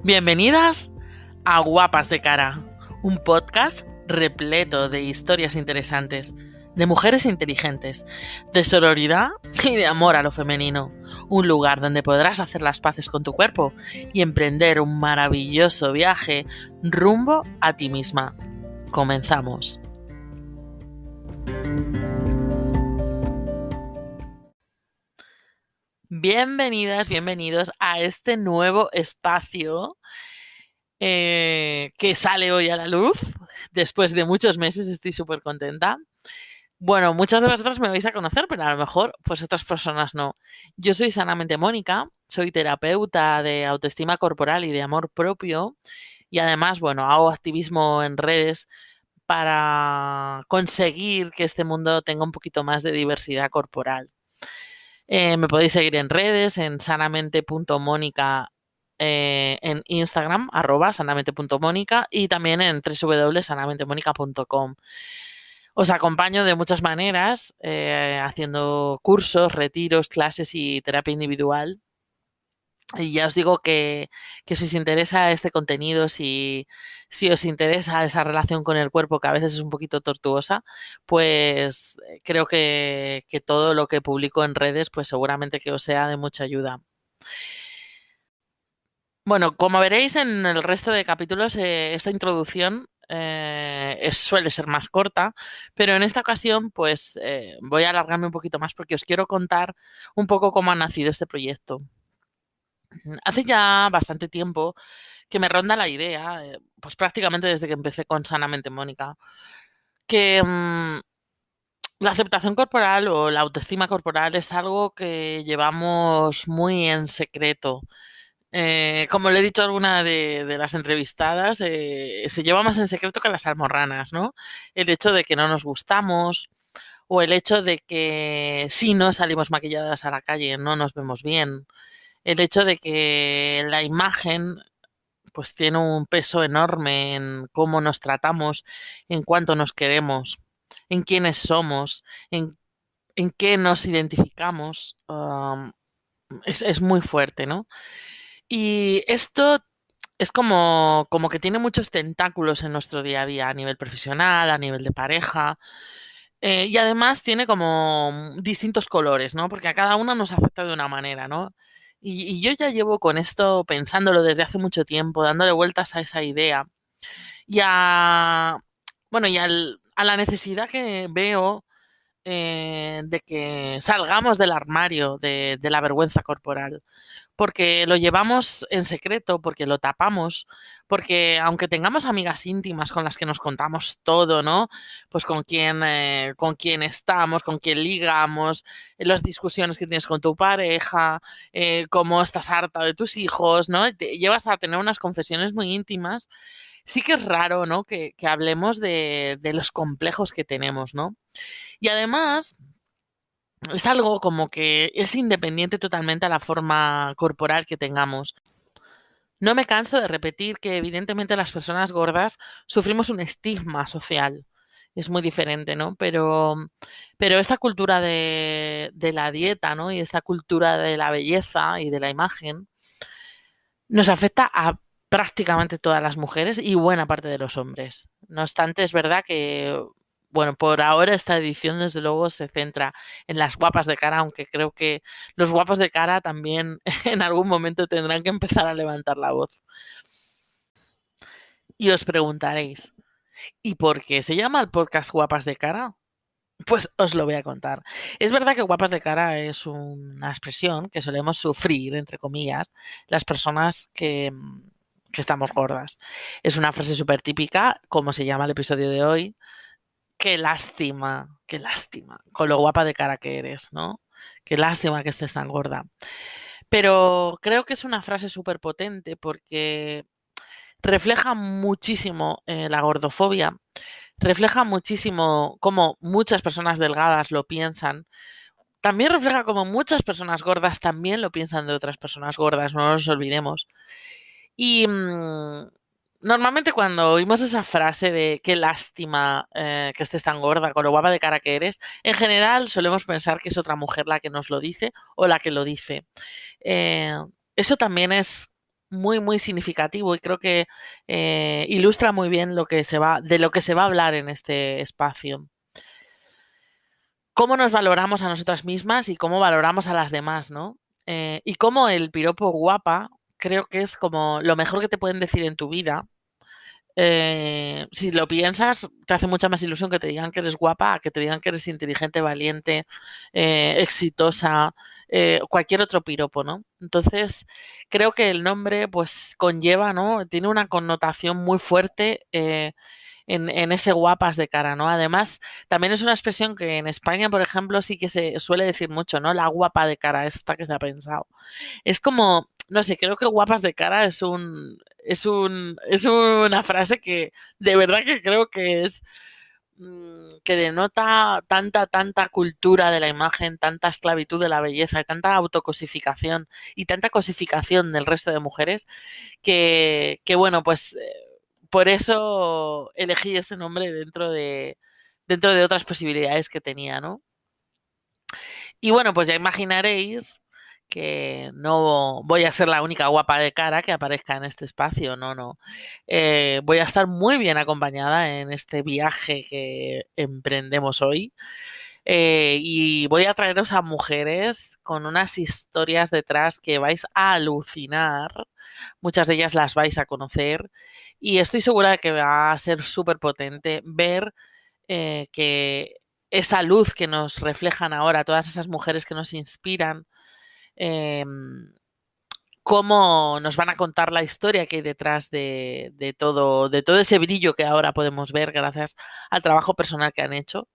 Bienvenidas a Guapas de Cara, un podcast repleto de historias interesantes, de mujeres inteligentes, de sororidad y de amor a lo femenino. Un lugar donde podrás hacer las paces con tu cuerpo y emprender un maravilloso viaje rumbo a ti misma. Comenzamos. Bienvenidas, bienvenidos a este nuevo espacio que sale hoy a la luz. Después de muchos meses estoy súper contenta. Bueno, muchas de vosotras me vais a conocer, pero a lo mejor pues otras personas no. Yo soy Sanamente Mónica, soy terapeuta de autoestima corporal y de amor propio y además, bueno, hago activismo en redes para conseguir que este mundo tenga un poquito más de diversidad corporal. Me podéis seguir en redes, en sanamente.mónica en Instagram, @sanamente.mónica y también en www.sanamentemónica.com. Os acompaño de muchas maneras, haciendo cursos, retiros, clases y terapia individual. Y ya os digo que si os interesa este contenido, si os interesa esa relación con el cuerpo que a veces es un poquito tortuosa, pues creo que todo lo que publico en redes pues seguramente que os sea de mucha ayuda. Bueno, como veréis en el resto de capítulos, esta introducción suele ser más corta, pero en esta ocasión pues voy a alargarme un poquito más porque os quiero contar un poco cómo ha nacido este proyecto. Hace ya bastante tiempo que me ronda la idea, pues prácticamente desde que empecé con Sanamente Mónica, que la aceptación corporal o la autoestima corporal es algo que llevamos muy en secreto. Como le he dicho a alguna de las entrevistadas, se lleva más en secreto que las almorranas, ¿no? El hecho de que no nos gustamos o el hecho de que si no salimos maquilladas a la calle no nos vemos bien. El hecho de que la imagen pues tiene un peso enorme en cómo nos tratamos, en cuánto nos queremos, en quiénes somos, en qué nos identificamos. Es muy fuerte, ¿no? Y esto es como que tiene muchos tentáculos en nuestro día a día, a nivel profesional, a nivel de pareja. Y además tiene como distintos colores, ¿no? Porque a cada uno nos afecta de una manera, ¿no? Y yo ya llevo con esto pensándolo desde hace mucho tiempo, dándole vueltas a esa idea. Y a, bueno, a la necesidad que veo de que salgamos del armario de la vergüenza corporal porque lo llevamos en secreto, porque lo tapamos, porque aunque tengamos amigas íntimas con las que nos contamos todo, ¿no? Pues con quién estamos, con quién ligamos, las discusiones que tienes con tu pareja, cómo estás harta de tus hijos, ¿no? Te llevas a tener unas confesiones muy íntimas. Sí que es raro, ¿no? Que hablemos de los complejos que tenemos, ¿no? Y además, es algo como que es independiente totalmente a la forma corporal que tengamos. No me canso de repetir que evidentemente las personas gordas sufrimos un estigma social. Es muy diferente, ¿no? Pero esta cultura de la dieta, ¿no? Y esta cultura de la belleza y de la imagen nos afecta a prácticamente todas las mujeres y buena parte de los hombres. No obstante, es verdad que, bueno, por ahora esta edición desde luego se centra en las guapas de cara, aunque creo que los guapos de cara también en algún momento tendrán que empezar a levantar la voz. Y os preguntaréis, ¿y por qué se llama el podcast Guapas de Cara? Pues os lo voy a contar. Es verdad que guapas de cara es una expresión que solemos sufrir, entre comillas, las personas que estamos gordas. Es una frase súper típica, como se llama el episodio de hoy. Qué lástima, con lo guapa de cara que eres, ¿no? Qué lástima que estés tan gorda. Pero creo que es una frase súper potente porque refleja muchísimo la gordofobia, refleja muchísimo cómo muchas personas delgadas lo piensan. También refleja cómo muchas personas gordas también lo piensan de otras personas gordas, no nos olvidemos. Y normalmente cuando oímos esa frase de qué lástima que estés tan gorda, con lo guapa de cara que eres, en general solemos pensar que es otra mujer la que nos lo dice o la que lo dice. Eh, Eso también es muy, muy significativo y creo que ilustra muy bien de lo que se va a hablar en este espacio. Cómo nos valoramos a nosotras mismas y cómo valoramos a las demás, ¿no? Y cómo el piropo guapa creo que es como lo mejor que te pueden decir en tu vida. Si lo piensas, te hace mucha más ilusión que te digan que eres guapa a que te digan que eres inteligente, valiente, exitosa, cualquier otro piropo, ¿no? Entonces, creo que el nombre, pues, conlleva, ¿no? Tiene una connotación muy fuerte en ese guapas de cara, ¿no? Además, también es una expresión que en España, por ejemplo, sí que se suele decir mucho, ¿no? La guapa de cara esta que se ha pensado. Es como, no sé, creo que guapas de cara es una frase que de verdad que creo que es que denota tanta cultura de la imagen, tanta esclavitud de la belleza y tanta autocosificación y tanta cosificación del resto de mujeres que bueno, pues por eso elegí ese nombre dentro de otras posibilidades que tenía, ¿no? Y bueno, pues ya imaginaréis que no voy a ser la única guapa de cara que aparezca en este espacio, no, no. Voy a estar muy bien acompañada en este viaje que emprendemos hoy. Y voy a traeros a mujeres con unas historias detrás que vais a alucinar. Muchas de ellas las vais a conocer. Y estoy segura de que va a ser súper potente ver que esa luz que nos reflejan ahora, todas esas mujeres que nos inspiran, eh, cómo nos van a contar la historia que hay detrás de todo ese brillo que ahora podemos ver gracias al trabajo personal que han hecho.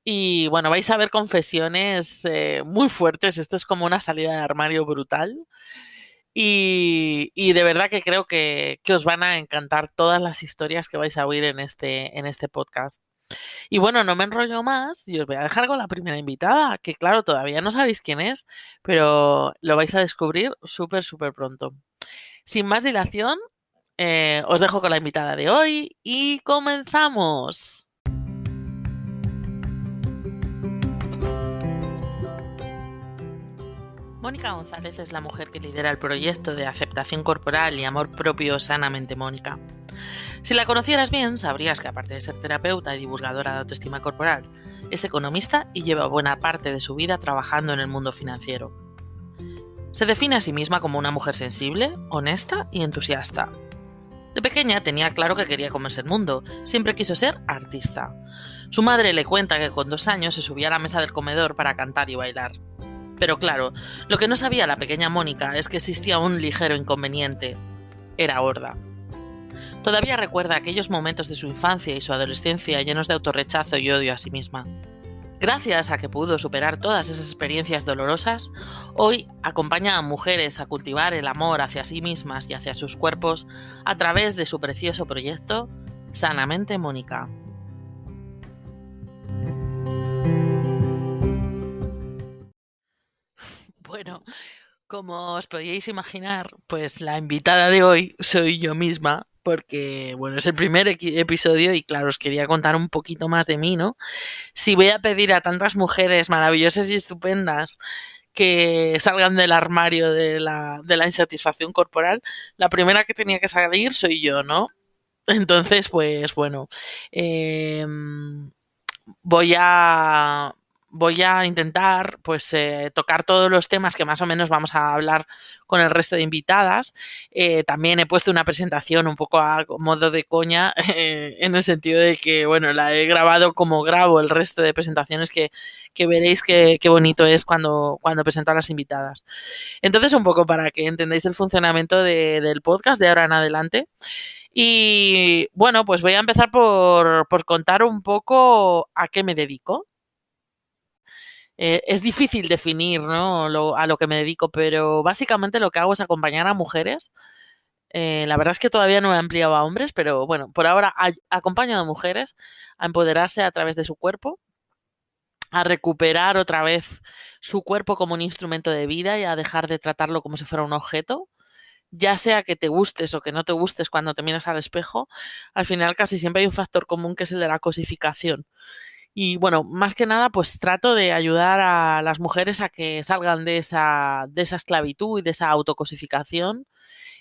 Y bueno, vais a ver confesiones muy fuertes. Esto es como una salida de armario brutal. Y de verdad que creo que os van a encantar todas las historias que vais a oír en este podcast. Y bueno, no me enrollo más y os voy a dejar con la primera invitada, que claro, todavía no sabéis quién es, pero lo vais a descubrir súper, súper pronto. Sin más dilación, os dejo con la invitada de hoy y comenzamos. Mónica González es la mujer que lidera el proyecto de aceptación corporal y amor propio Sanamente Mónica. Si la conocieras bien, sabrías que aparte de ser terapeuta y divulgadora de autoestima corporal, es economista y lleva buena parte de su vida trabajando en el mundo financiero. Se define a sí misma como una mujer sensible, honesta y entusiasta. De pequeña tenía claro que quería comerse el mundo, siempre quiso ser artista. Su madre le cuenta que con 2 años se subía a la mesa del comedor para cantar y bailar. Pero claro, lo que no sabía la pequeña Mónica es que existía un ligero inconveniente. Era gorda. Todavía recuerda aquellos momentos de su infancia y su adolescencia llenos de autorrechazo y odio a sí misma. Gracias a que pudo superar todas esas experiencias dolorosas, hoy acompaña a mujeres a cultivar el amor hacia sí mismas y hacia sus cuerpos a través de su precioso proyecto Sanamente Mónica. Bueno, como os podíais imaginar, pues la invitada de hoy soy yo misma, porque bueno, es el primer episodio y claro, os quería contar un poquito más de mí, ¿no? Si voy a pedir a tantas mujeres maravillosas y estupendas que salgan del armario de la insatisfacción corporal, la primera que tenía que salir soy yo, ¿no? Entonces, pues bueno, eh, voy a voy a intentar pues tocar todos los temas que más o menos vamos a hablar con el resto de invitadas. También he puesto una presentación un poco a modo de coña en el sentido de que bueno, la he grabado como grabo el resto de presentaciones que veréis qué bonito es cuando presento a las invitadas. Entonces un poco para que entendáis el funcionamiento del podcast de ahora en adelante. Y bueno, pues voy a empezar por contar un poco a qué me dedico. Es difícil definir, ¿no? A lo que me dedico, pero básicamente lo que hago es acompañar a mujeres. La verdad es que todavía no he ampliado a hombres, pero bueno, por ahora acompaño a mujeres a empoderarse a través de su cuerpo, a recuperar otra vez su cuerpo como un instrumento de vida y a dejar de tratarlo como si fuera un objeto. Ya sea que te gustes o que no te gustes cuando te miras al espejo, al final casi siempre hay un factor común que es el de la cosificación. Y bueno, más que nada, pues trato de ayudar a las mujeres a que salgan de esa esclavitud y de esa autocosificación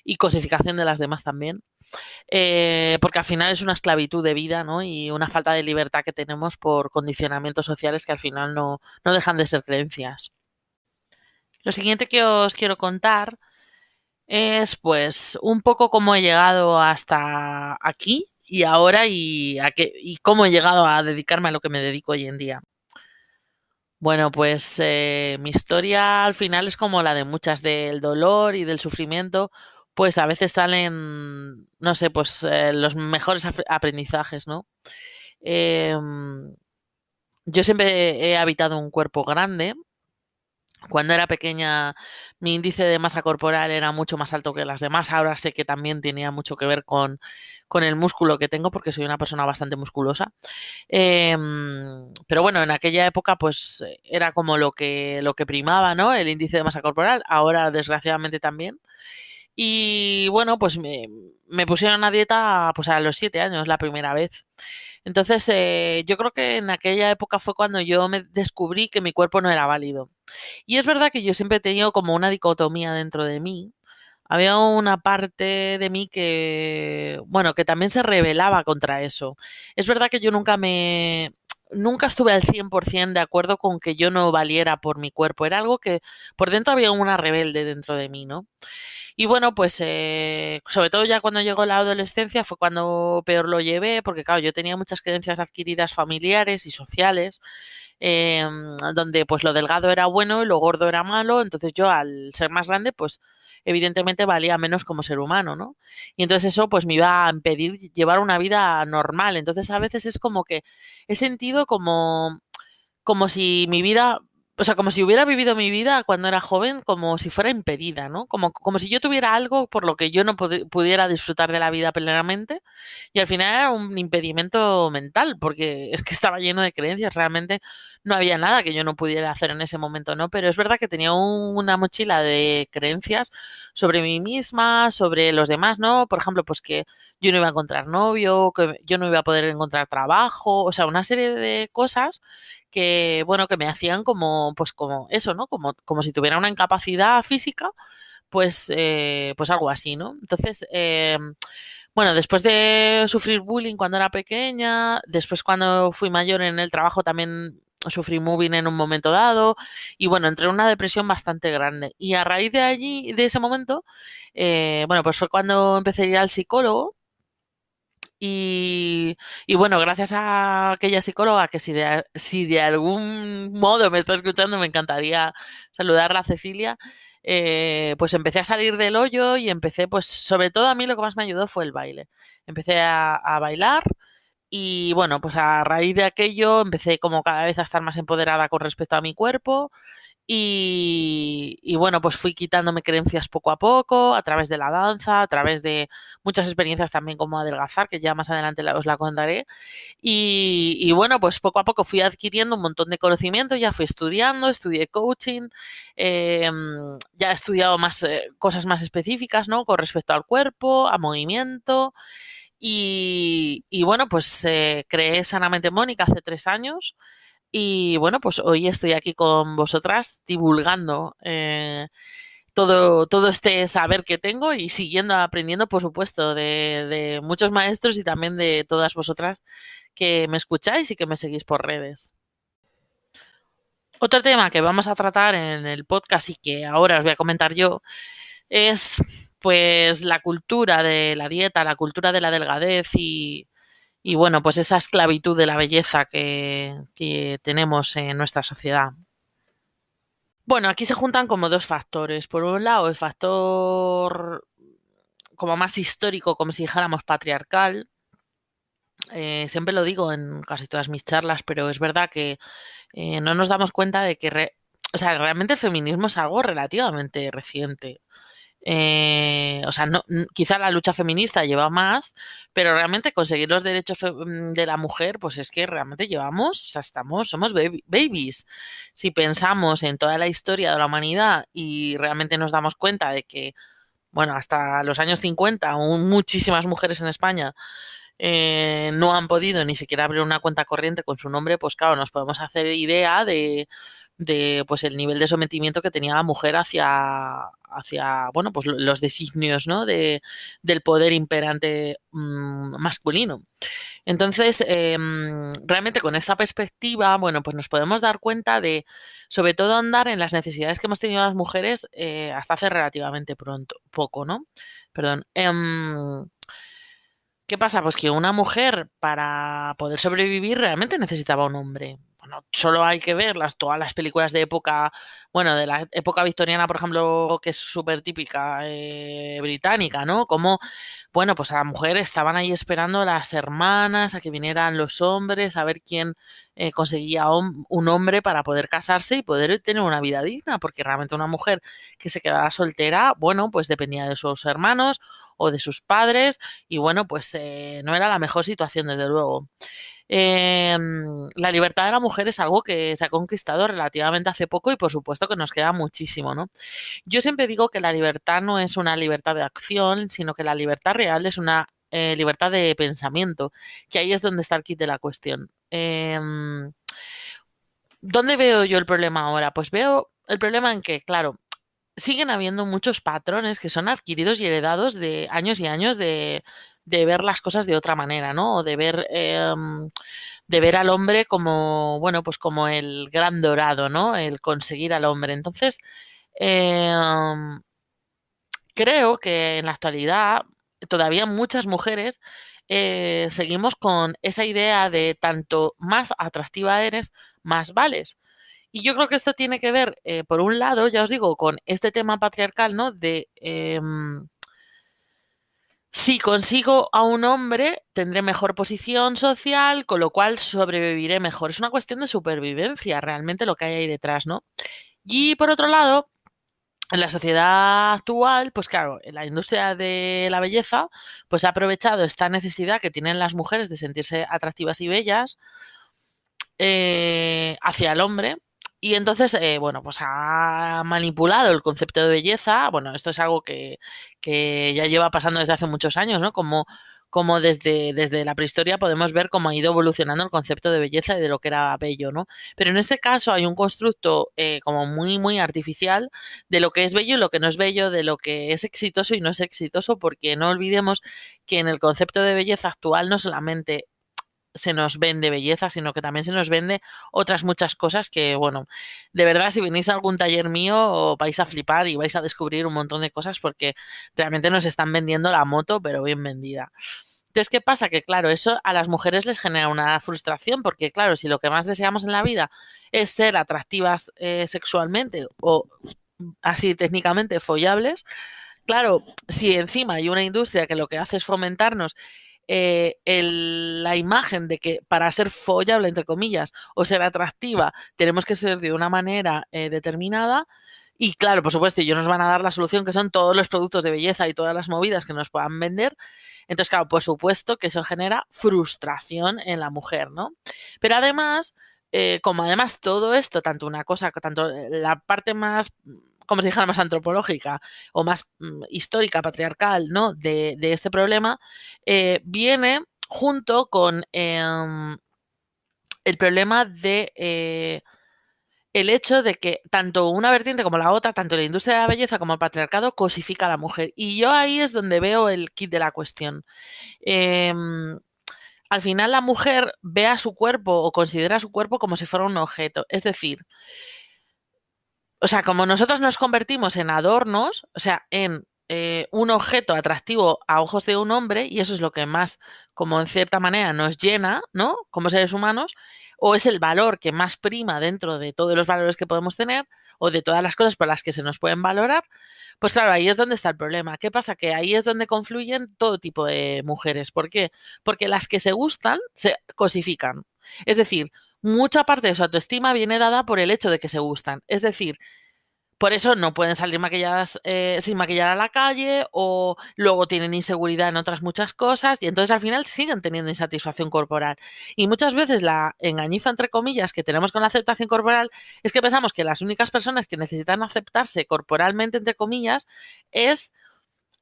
y cosificación de las demás también, porque al final es una esclavitud de vida, ¿no? Y una falta de libertad que tenemos por condicionamientos sociales que al final no dejan de ser creencias. Lo siguiente que os quiero contar es pues un poco cómo he llegado hasta aquí y ahora y cómo he llegado a dedicarme a lo que me dedico hoy en día. Bueno, pues mi historia al final es como la de muchas, del dolor y del sufrimiento, pues a veces salen, no sé, pues los mejores aprendizajes, ¿no? Em, yo siempre he habitado un cuerpo grande. Cuando era pequeña, mi índice de masa corporal era mucho más alto que las demás. Ahora sé que también tenía mucho que ver con el músculo que tengo, porque soy una persona bastante musculosa. Pero bueno, en aquella época, pues era como lo que primaba, ¿no? El índice de masa corporal. Ahora, desgraciadamente, también. Y bueno, pues me pusieron a dieta pues a los 7 años la primera vez. Entonces, yo creo que en aquella época fue cuando yo me descubrí que mi cuerpo no era válido. Y es verdad que yo siempre he tenido como una dicotomía dentro de mí. Había una parte de mí que, bueno, que también se rebelaba contra eso. Es verdad que yo nunca estuve al 100% de acuerdo con que yo no valiera por mi cuerpo. Era algo que por dentro había una rebelde dentro de mí, ¿no? Y bueno, pues sobre todo ya cuando llegó la adolescencia fue cuando peor lo llevé, porque claro, yo tenía muchas creencias adquiridas familiares y sociales, donde pues lo delgado era bueno y lo gordo era malo, entonces yo al ser más grande, pues evidentemente valía menos como ser humano, ¿no? Y entonces eso pues me iba a impedir llevar una vida normal. Entonces a veces es como que he sentido como si mi vida, o sea, como si hubiera vivido mi vida cuando era joven, como si fuera impedida, ¿no? Como si yo tuviera algo por lo que yo no pudiera disfrutar de la vida plenamente. Y al final era un impedimento mental, porque es que estaba lleno de creencias. Realmente no había nada que yo no pudiera hacer en ese momento, ¿no? Pero es verdad que tenía una mochila de creencias sobre mí misma, sobre los demás, ¿no? Por ejemplo, pues que yo no iba a encontrar novio, que yo no iba a poder encontrar trabajo, o sea, una serie de cosas que, bueno, que me hacían como, pues como eso, ¿no? Como si tuviera una incapacidad física, pues algo así, ¿no? Entonces, bueno, después de sufrir bullying cuando era pequeña, después cuando fui mayor en el trabajo también sufrí mobbing en un momento dado y bueno, entré en una depresión bastante grande. Y a raíz de allí, de ese momento, bueno, pues fue cuando empecé a ir al psicólogo y, y bueno, gracias a aquella psicóloga que si de algún modo me está escuchando, me encantaría saludarla, Cecilia, pues empecé a salir del hoyo y empecé, pues sobre todo a mí lo que más me ayudó fue el baile. Empecé a bailar y bueno, pues a raíz de aquello empecé como cada vez a estar más empoderada con respecto a mi cuerpo y bueno, pues fui quitándome creencias poco a poco, a través de la danza, a través de muchas experiencias también como adelgazar, que ya más adelante os la contaré. Y bueno, pues poco a poco fui adquiriendo un montón de conocimiento, ya fui estudiando, estudié coaching, eh, ya he estudiado más cosas más específicas, ¿no? Con respecto al cuerpo, a movimiento. Y bueno, pues creé Sanamente Mónica hace 3 años y bueno, pues hoy estoy aquí con vosotras divulgando todo este saber que tengo y siguiendo aprendiendo, por supuesto, de muchos maestros y también de todas vosotras que me escucháis y que me seguís por redes. Otro tema que vamos a tratar en el podcast y que ahora os voy a comentar yo es pues la cultura de la dieta, la cultura de la delgadez y bueno, pues esa esclavitud de la belleza que tenemos en nuestra sociedad. Bueno, aquí se juntan como dos factores. Por un lado, el factor como más histórico, como si dijéramos patriarcal. Siempre lo digo en casi todas mis charlas, pero es verdad que no nos damos cuenta de que o sea, realmente el feminismo es algo relativamente reciente. O sea, quizá la lucha feminista lleva más, pero realmente conseguir los derechos de la mujer, pues es que realmente llevamos, o sea, somos babies. Si pensamos en toda la historia de la humanidad y realmente nos damos cuenta de que, bueno, hasta los años 50, aún muchísimas mujeres en España no han podido ni siquiera abrir una cuenta corriente con su nombre, pues claro, nos podemos hacer idea de pues el nivel de sometimiento que tenía la mujer bueno, pues los designios, ¿no? Del poder imperante masculino. Entonces, realmente con esta perspectiva, bueno, pues nos podemos dar cuenta de, sobre todo, andar en las necesidades que hemos tenido las mujeres hasta hace relativamente poco, ¿no? Perdón. ¿Qué pasa? Pues que una mujer para poder sobrevivir realmente necesitaba un hombre. Bueno, solo hay que ver todas las películas de época, bueno, de la época victoriana, por ejemplo, que es súper típica británica, ¿no? Como, bueno, pues a la mujer estaban ahí esperando las hermanas, a que vinieran los hombres, a ver quién conseguía un hombre para poder casarse y poder tener una vida digna, porque realmente una mujer que se quedara soltera, bueno, pues dependía de sus hermanos o de sus padres y bueno, pues no era la mejor situación, desde luego. La libertad de la mujer es algo que se ha conquistado relativamente hace poco y por supuesto que nos queda muchísimo, ¿no? Yo siempre digo que la libertad no es una libertad de acción, sino que la libertad real es una libertad de pensamiento, que ahí es donde está el kit de la cuestión. ¿Dónde veo yo el problema ahora? Pues veo el problema en que, claro, siguen habiendo muchos patrones que son adquiridos y heredados de años y años de ver las cosas de otra manera, ¿no? O de ver al hombre como, bueno, pues como el gran dorado, ¿no? El conseguir al hombre. Entonces, em, creo que en la actualidad todavía muchas mujeres seguimos con esa idea de tanto más atractiva eres, más vales. Y yo creo que esto tiene que ver, por un lado, ya os digo, con este tema patriarcal, ¿no? De si consigo a un hombre, tendré mejor posición social, con lo cual sobreviviré mejor. Es una cuestión de supervivencia, realmente lo que hay ahí detrás, ¿no? Y por otro lado, en la sociedad actual, pues claro, la industria de la belleza, pues ha aprovechado esta necesidad que tienen las mujeres de sentirse atractivas y bellas hacia el hombre. Y entonces, bueno, pues ha manipulado el concepto de belleza. Bueno, esto es algo que ya lleva pasando desde hace muchos años, ¿no? Como desde la prehistoria podemos ver cómo ha ido evolucionando el concepto de belleza y de lo que era bello, ¿no? Pero en este caso hay un constructo como muy, muy artificial de lo que es bello y lo que no es bello, de lo que es exitoso y no es exitoso, porque no olvidemos que en el concepto de belleza actual no solamente se nos vende belleza, sino que también se nos vende otras muchas cosas que, bueno, de verdad, si venís a algún taller mío vais a flipar y vais a descubrir un montón de cosas porque realmente nos están vendiendo la moto, pero bien vendida. Entonces, ¿qué pasa? Que claro, eso a las mujeres les genera una frustración porque, claro, si lo que más deseamos en la vida es ser atractivas sexualmente o así técnicamente follables, claro, si encima hay una industria que lo que hace es fomentarnos la imagen de que para ser follable, entre comillas, o ser atractiva, tenemos que ser de una manera determinada. Y claro, por supuesto, ellos nos van a dar la solución que son todos los productos de belleza y todas las movidas que nos puedan vender. Entonces, claro, por supuesto que eso genera frustración en la mujer, ¿no? Pero además, como además todo esto, tanto una cosa, tanto la parte más, como si dijéramos, antropológica o más histórica, patriarcal, ¿no? De este problema, viene junto con el problema de el hecho de que tanto una vertiente como la otra, tanto la industria de la belleza como el patriarcado, cosifica a la mujer. Y yo ahí es donde veo el kit de la cuestión. Em, Al final la mujer ve a su cuerpo o considera su cuerpo como si fuera un objeto. Es decir, o sea, como nosotros nos convertimos en adornos, o sea, en un objeto atractivo a ojos de un hombre, y eso es lo que más, como en cierta manera, nos llena, ¿no? Como seres humanos, o es el valor que más prima dentro de todos los valores que podemos tener, o de todas las cosas por las que se nos pueden valorar, pues claro, ahí es donde está el problema. ¿Qué pasa? Que ahí es donde confluyen todo tipo de mujeres. ¿Por qué? Porque las que se gustan se cosifican. Es decir, mucha parte de su autoestima viene dada por el hecho de que se gustan. Es decir, por eso no pueden salir maquilladas sin maquillar a la calle o luego tienen inseguridad en otras muchas cosas y entonces al final siguen teniendo insatisfacción corporal. Y muchas veces la engañifa, entre comillas, que tenemos con la aceptación corporal es que pensamos que las únicas personas que necesitan aceptarse corporalmente, entre comillas, es,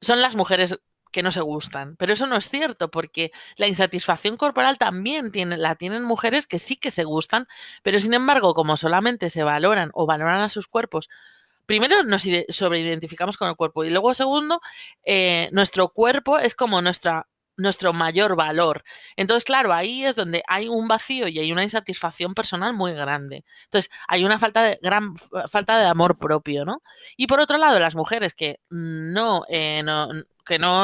son las mujeres que no se gustan. Pero eso no es cierto, porque la insatisfacción corporal también la tienen mujeres que sí que se gustan, pero sin embargo, como solamente se valoran o valoran a sus cuerpos primero nos sobreidentificamos con el cuerpo y luego segundo, nuestro cuerpo es como nuestro mayor valor. Entonces, claro, ahí es donde hay un vacío y hay una insatisfacción personal muy grande. Entonces, hay una falta de amor propio, ¿no? Y por otro lado, las mujeres que no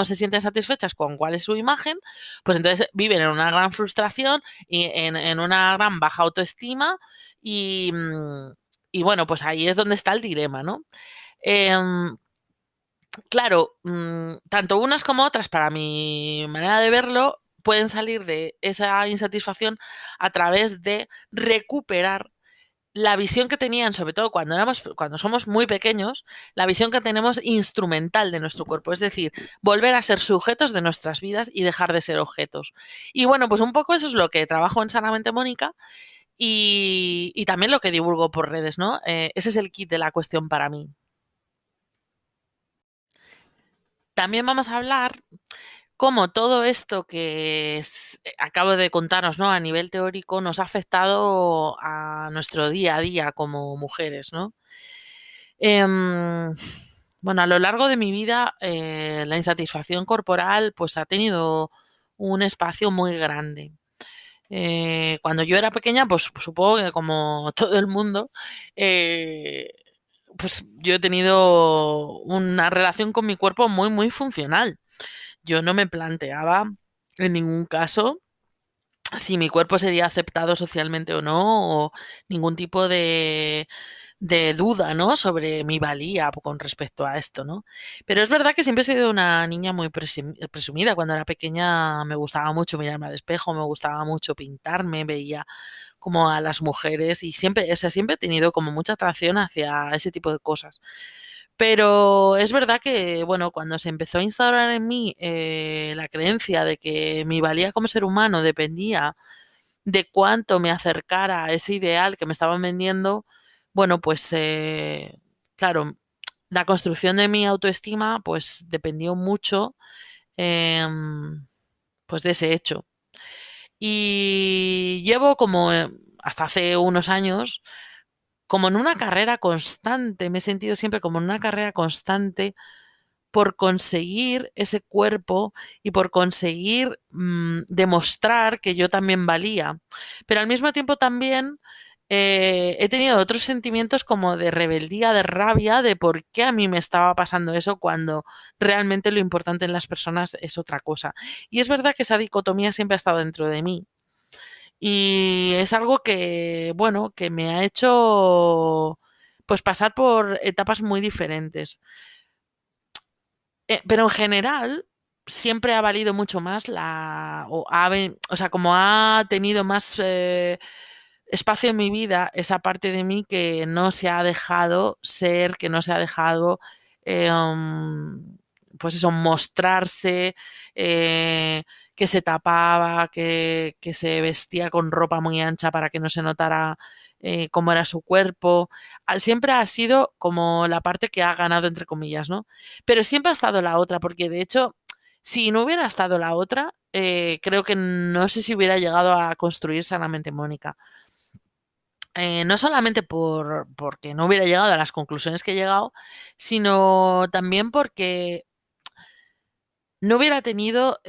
se sienten satisfechas con cuál es su imagen, pues entonces viven en una gran frustración y en una gran baja autoestima y, y bueno, pues ahí es donde está el dilema, ¿no? Em, claro, tanto unas como otras, para mi manera de verlo, pueden salir de esa insatisfacción a través de recuperar la visión que tenían, sobre todo cuando somos muy pequeños, la visión que tenemos instrumental de nuestro cuerpo, es decir, volver a ser sujetos de nuestras vidas y dejar de ser objetos. Y bueno, pues un poco eso es lo que trabajo en Sanamente Mónica y también lo que divulgo por redes, ¿no? Ese es el kit de la cuestión para mí. También vamos a hablar cómo todo esto acabo de contaros, ¿no? A nivel teórico nos ha afectado a nuestro día a día como mujeres, ¿no? Em, bueno, a lo largo de mi vida, la insatisfacción corporal, pues ha tenido un espacio muy grande. Cuando yo era pequeña, pues supongo que como todo el mundo, eh, pues yo he tenido una relación con mi cuerpo muy, muy funcional. Yo no me planteaba en ningún caso si mi cuerpo sería aceptado socialmente o no, o ningún tipo de duda, ¿no? Sobre mi valía con respecto a esto, ¿no? Pero es verdad que siempre he sido una niña muy presumida. Cuando era pequeña me gustaba mucho mirarme al espejo, me gustaba mucho pintarme, veía como a las mujeres y siempre, o sea, siempre he tenido como mucha atracción hacia ese tipo de cosas. Pero es verdad que, bueno, cuando se empezó a instaurar en mí la creencia de que mi valía como ser humano dependía de cuánto me acercara a ese ideal que me estaban vendiendo, bueno, pues claro, la construcción de mi autoestima pues dependió mucho pues de ese hecho. Y llevo como hasta hace unos años como en una carrera constante, me he sentido siempre como en una carrera constante por conseguir ese cuerpo y por conseguir demostrar que yo también valía. Pero al mismo tiempo también he tenido otros sentimientos como de rebeldía, de rabia, de por qué a mí me estaba pasando eso cuando realmente lo importante en las personas es otra cosa. Y es verdad que esa dicotomía siempre ha estado dentro de mí. Y es algo que, bueno, que me ha hecho pues pasar por etapas muy diferentes. Pero en general, siempre ha valido mucho más o sea, como ha tenido más espacio en mi vida, esa parte de mí que no se ha dejado ser, que no se ha dejado, pues eso, mostrarse, eh, que se tapaba, que se vestía con ropa muy ancha para que no se notara cómo era su cuerpo. Siempre ha sido como la parte que ha ganado, entre comillas, ¿no? Pero siempre ha estado la otra, porque de hecho, si no hubiera estado la otra, creo que no sé si hubiera llegado a construir Sanamente Mónica. No solamente porque no hubiera llegado a las conclusiones que he llegado, sino también porque no hubiera tenido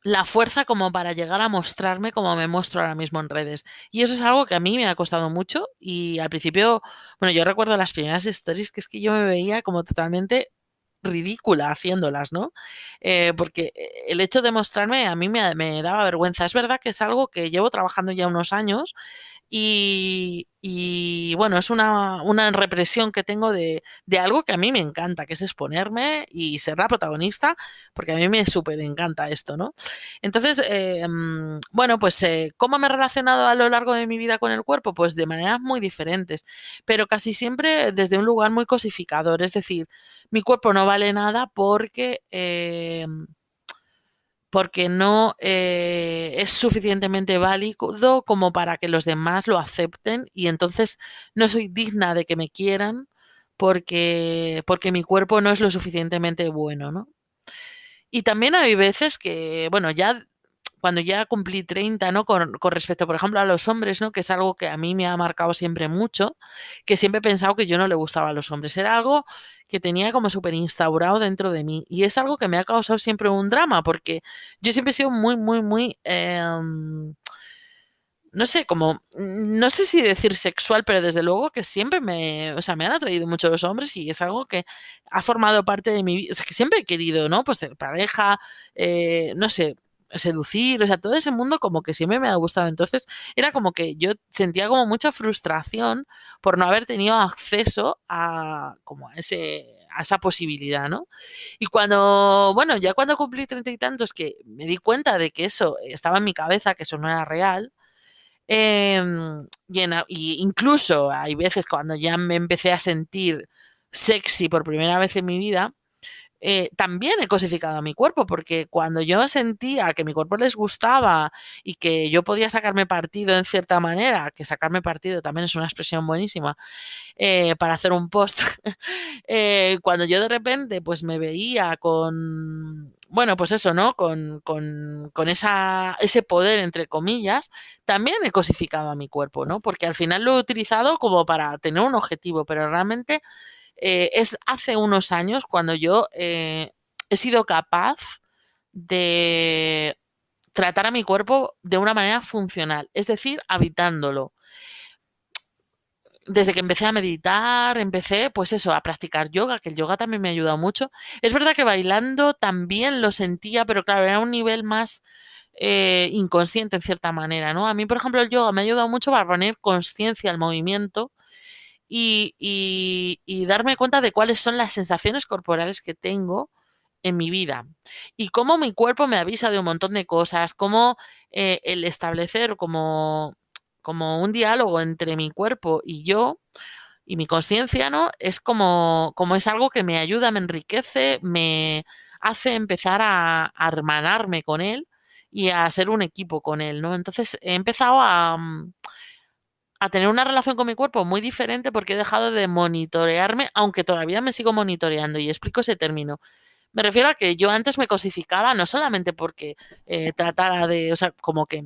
la fuerza como para llegar a mostrarme como me muestro ahora mismo en redes. Y eso es algo que a mí me ha costado mucho y al principio, bueno, yo recuerdo las primeras stories que es que yo me veía como totalmente ridícula haciéndolas, ¿no? Porque el hecho de mostrarme a mí me daba vergüenza. Es verdad que es algo que llevo trabajando ya unos años y bueno, es una represión que tengo de algo que a mí me encanta, que es exponerme y ser la protagonista, porque a mí me súper encanta esto, ¿no? Entonces, bueno, pues ¿cómo me he relacionado a lo largo de mi vida con el cuerpo? Pues de maneras muy diferentes, pero casi siempre desde un lugar muy cosificador, es decir, mi cuerpo no vale nada porque no es suficientemente válido como para que los demás lo acepten y entonces no soy digna de que me quieran porque mi cuerpo no es lo suficientemente bueno, ¿no? Y también hay veces que, bueno, ya cuando ya cumplí 30, ¿no? Con respecto, por ejemplo, a los hombres, ¿no? Que es algo que a mí me ha marcado siempre mucho, que siempre he pensado que yo no le gustaba a los hombres. Era algo que tenía como súper instaurado dentro de mí. Y es algo que me ha causado siempre un drama, porque yo siempre he sido muy, muy, muy, no sé, como, no sé si decir sexual, pero desde luego que siempre o sea, me han atraído mucho los hombres y es algo que ha formado parte de mi vida, o sea, que siempre he querido, ¿no? Pues tener pareja, no sé, seducir, o sea, todo ese mundo como que siempre me ha gustado. Entonces, era como que yo sentía como mucha frustración por no haber tenido acceso a, como a esa posibilidad, ¿no? Y cuando, bueno, ya cuando cumplí 30 y tantos, que me di cuenta de que eso estaba en mi cabeza, que eso no era real, y incluso hay veces cuando ya me empecé a sentir sexy por primera vez en mi vida, también he cosificado a mi cuerpo, porque cuando yo sentía que mi cuerpo les gustaba y que yo podía sacarme partido en cierta manera, que sacarme partido también es una expresión buenísima, para hacer un post, cuando yo de repente pues me veía con, bueno, pues eso, ¿no? Con ese poder, entre comillas, también he cosificado a mi cuerpo, ¿no? Porque al final lo he utilizado como para tener un objetivo, pero realmente es hace unos años cuando yo he sido capaz de tratar a mi cuerpo de una manera funcional, es decir, habitándolo. Desde que empecé a meditar, empecé, pues eso, a practicar yoga, que el yoga también me ha ayudado mucho. Es verdad que bailando también lo sentía, pero claro, era un nivel más inconsciente en cierta manera, ¿no? A mí, por ejemplo, el yoga me ha ayudado mucho para poner conciencia al movimiento y darme cuenta de cuáles son las sensaciones corporales que tengo en mi vida y cómo mi cuerpo me avisa de un montón de cosas, cómo el establecer como un diálogo entre mi cuerpo y yo y mi conciencia, ¿no? Es como es algo que me ayuda, me enriquece, me hace empezar a hermanarme con él y a ser un equipo con él, ¿no? Entonces he empezado a tener una relación con mi cuerpo muy diferente porque he dejado de monitorearme, aunque todavía me sigo monitoreando y explico ese término. Me refiero a que yo antes me cosificaba no solamente porque tratara de, o sea, como que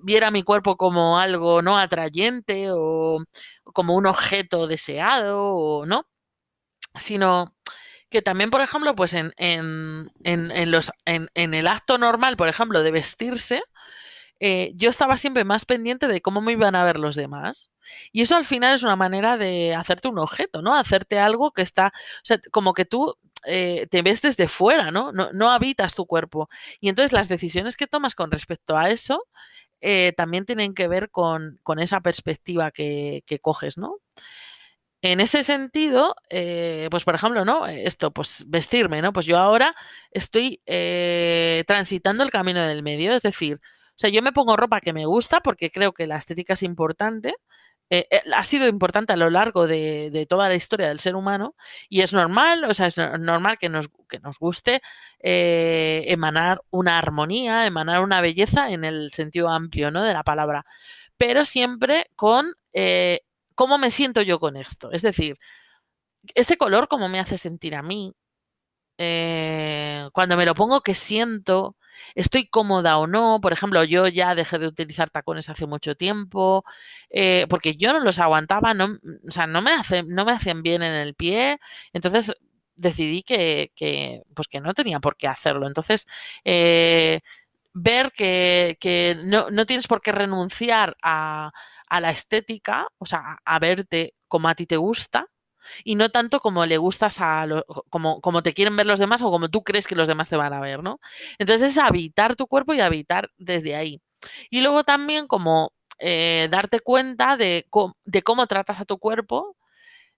viera mi cuerpo como algo no atrayente o como un objeto deseado o no, sino que también, por ejemplo, pues en el acto normal, por ejemplo, de vestirse, yo estaba siempre más pendiente de cómo me iban a ver los demás. Y eso al final es una manera de hacerte un objeto, ¿no? Hacerte algo que está, o sea, como que tú te ves desde fuera, ¿no? No habitas tu cuerpo. Y entonces las decisiones que tomas con respecto a eso también tienen que ver con esa perspectiva que coges, ¿no? En ese sentido, pues por ejemplo, ¿no? Esto, pues vestirme, ¿no? Pues yo ahora estoy transitando el camino del medio, es decir, o sea, yo me pongo ropa que me gusta porque creo que la estética es importante, ha sido importante a lo largo de toda la historia del ser humano y es normal, o sea, es normal que nos guste emanar una armonía, emanar una belleza en el sentido amplio, ¿no? De la palabra, pero siempre con cómo me siento yo con esto. Es decir, este color, cómo me hace sentir a mí, cuando me lo pongo, qué siento, estoy cómoda o no. Por ejemplo, yo ya dejé de utilizar tacones hace mucho tiempo, porque yo no los aguantaba, no, o sea, no me hacen bien en el pie, entonces decidí pues que no tenía por qué hacerlo. Entonces, ver que no tienes por qué renunciar a la estética, o sea, a verte como a ti te gusta, y no tanto como le gustas como te quieren ver los demás o como tú crees que los demás te van a ver, ¿no? Entonces es habitar tu cuerpo y habitar desde ahí. Y luego también como darte cuenta de cómo tratas a tu cuerpo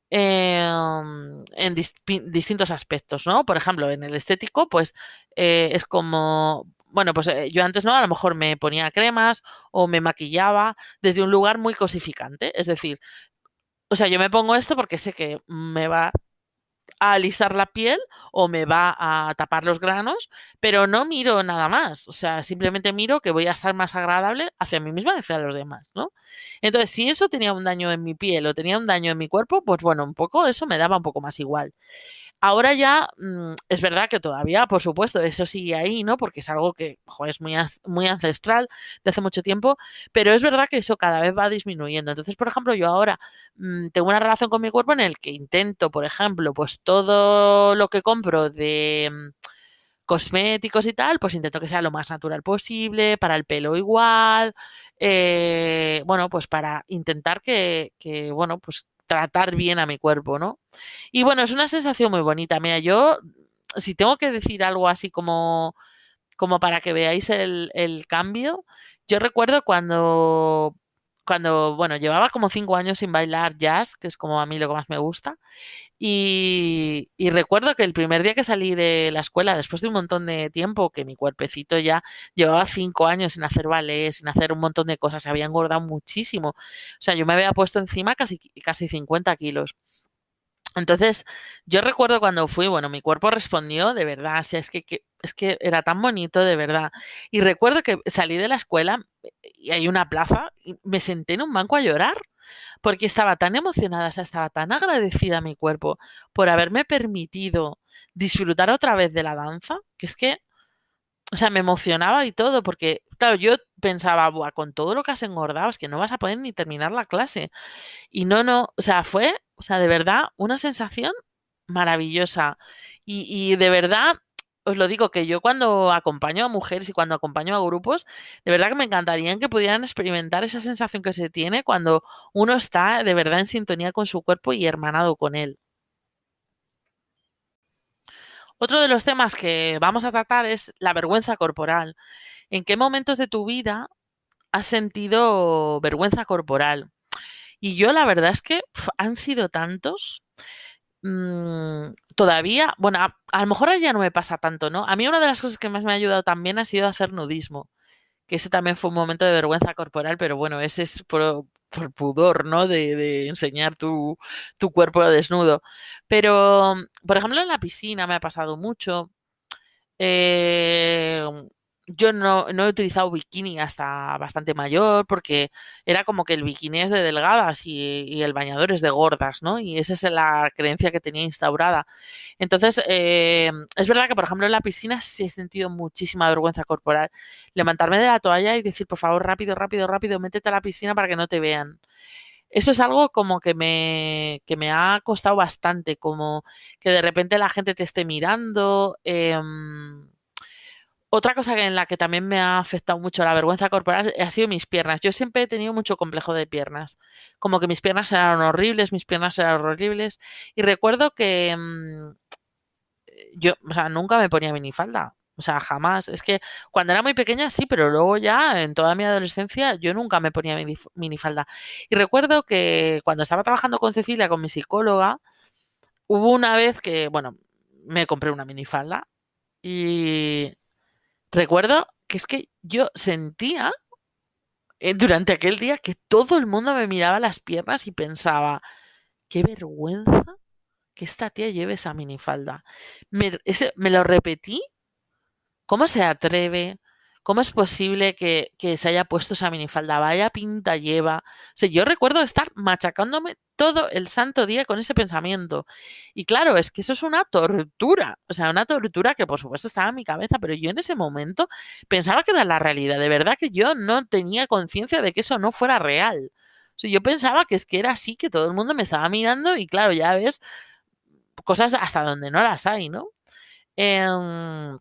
en distintos aspectos, ¿no? Por ejemplo, en el estético, pues es como, bueno, pues yo antes, ¿no? A lo mejor me ponía cremas o me maquillaba desde un lugar muy cosificante, es decir, o sea, yo me pongo esto porque sé que me va a alisar la piel o me va a tapar los granos, pero no miro nada más. O sea, simplemente miro que voy a estar más agradable hacia mí misma y hacia los demás, ¿no? Entonces, si eso tenía un daño en mi piel o tenía un daño en mi cuerpo, pues bueno, un poco eso me daba un poco más igual. Ahora ya es verdad que todavía, por supuesto, eso sigue ahí, ¿no? Porque es algo que jo, es muy ancestral de hace mucho tiempo, pero es verdad que eso cada vez va disminuyendo. Entonces, por ejemplo, yo ahora tengo una relación con mi cuerpo en el que intento, por ejemplo, pues todo lo que compro de cosméticos y tal, pues intento que sea lo más natural posible, para el pelo igual, bueno, pues para intentar bueno, pues tratar bien a mi cuerpo, ¿no? Y bueno, es una sensación muy bonita. Mira, yo, si tengo que decir algo así como para que veáis el cambio, yo recuerdo cuando, bueno, llevaba como 5 años sin bailar jazz, que es como a mí lo que más me gusta, y recuerdo que el primer día que salí de la escuela, después de un montón de tiempo, que mi cuerpecito ya llevaba 5 años sin hacer ballet, sin hacer un montón de cosas, se había engordado muchísimo. O sea, yo me había puesto encima casi 50 kilos. Entonces, yo recuerdo cuando fui, bueno, mi cuerpo respondió de verdad, o sea, es que era tan bonito de verdad. Y recuerdo que salí de la escuela y hay una plaza y me senté en un banco a llorar porque estaba tan emocionada, o sea, estaba tan agradecida a mi cuerpo por haberme permitido disfrutar otra vez de la danza, que es que, o sea, me emocionaba y todo, porque, claro, yo pensaba, buah, con todo lo que has engordado, es que no vas a poder ni terminar la clase. Y no, no, o sea, fue, o sea, de verdad, una sensación maravillosa. Y de verdad, os lo digo, que yo cuando acompaño a mujeres y cuando acompaño a grupos, de verdad que me encantaría que pudieran experimentar esa sensación que se tiene cuando uno está de verdad en sintonía con su cuerpo y hermanado con él. Otro de los temas que vamos a tratar es la vergüenza corporal. ¿En qué momentos de tu vida has sentido vergüenza corporal? Y yo la verdad es que han sido tantos. Todavía, bueno, a lo mejor ya no me pasa tanto, ¿no? A mí una de las cosas que más me ha ayudado también ha sido hacer nudismo, que ese también fue un momento de vergüenza corporal, pero bueno, ese es por pudor, ¿no? De enseñar tu cuerpo desnudo. Pero, por ejemplo, en la piscina me ha pasado mucho. Eh, yo no he utilizado bikini hasta bastante mayor porque era como que el bikini es de delgadas y el bañador es de gordas, ¿no? Y esa es la creencia que tenía instaurada. Entonces, es verdad que, por ejemplo, en la piscina sí he sentido muchísima vergüenza corporal. Levantarme de la toalla y decir, por favor, rápido, rápido, rápido, métete a la piscina para que no te vean. Eso es algo como que me ha costado bastante, como que de repente la gente te esté mirando. Otra cosa en la que también me ha afectado mucho la vergüenza corporal ha sido mis piernas. Yo siempre he tenido mucho complejo de piernas. Como que mis piernas eran horribles, mis piernas eran horribles. Y recuerdo que yo, o sea, nunca me ponía minifalda. O sea, jamás. Es que cuando era muy pequeña sí, pero luego ya en toda mi adolescencia yo nunca me ponía minifalda. Y recuerdo que cuando estaba trabajando con Cecilia, con mi psicóloga, hubo una vez que, bueno, me compré una minifalda y recuerdo que es que yo sentía durante aquel día que todo el mundo me miraba las piernas y pensaba, qué vergüenza que esta tía lleve esa minifalda. Me lo repetí. ¿Cómo se atreve? ¿Cómo es posible que se haya puesto esa minifalda? Vaya pinta lleva. O sea, yo recuerdo estar machacándome todo el santo día con ese pensamiento. Y claro, es que eso es una tortura. O sea, una tortura que por supuesto estaba en mi cabeza, pero yo en ese momento pensaba que era la realidad. De verdad que yo no tenía conciencia de que eso no fuera real. O sea, yo pensaba que es que era así, que todo el mundo me estaba mirando y claro, ya ves cosas hasta donde no las hay, ¿no? Em,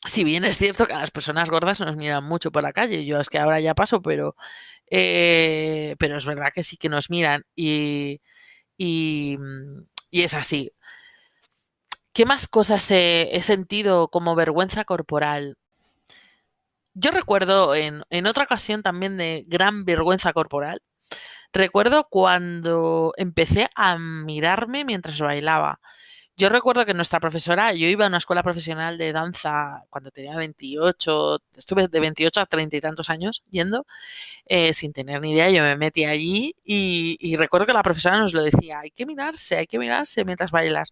si bien es cierto que a las personas gordas nos miran mucho por la calle, yo es que ahora ya paso, pero es verdad que sí que nos miran y es así. ¿Qué más cosas he sentido como vergüenza corporal? Yo recuerdo en otra ocasión también de gran vergüenza corporal, recuerdo cuando empecé a mirarme mientras bailaba. Yo recuerdo que nuestra profesora, yo iba a una escuela profesional de danza cuando tenía 28, estuve de 28 a 30 y tantos años yendo, sin tener ni idea, yo me metí allí y recuerdo que la profesora nos lo decía, hay que mirarse mientras bailas.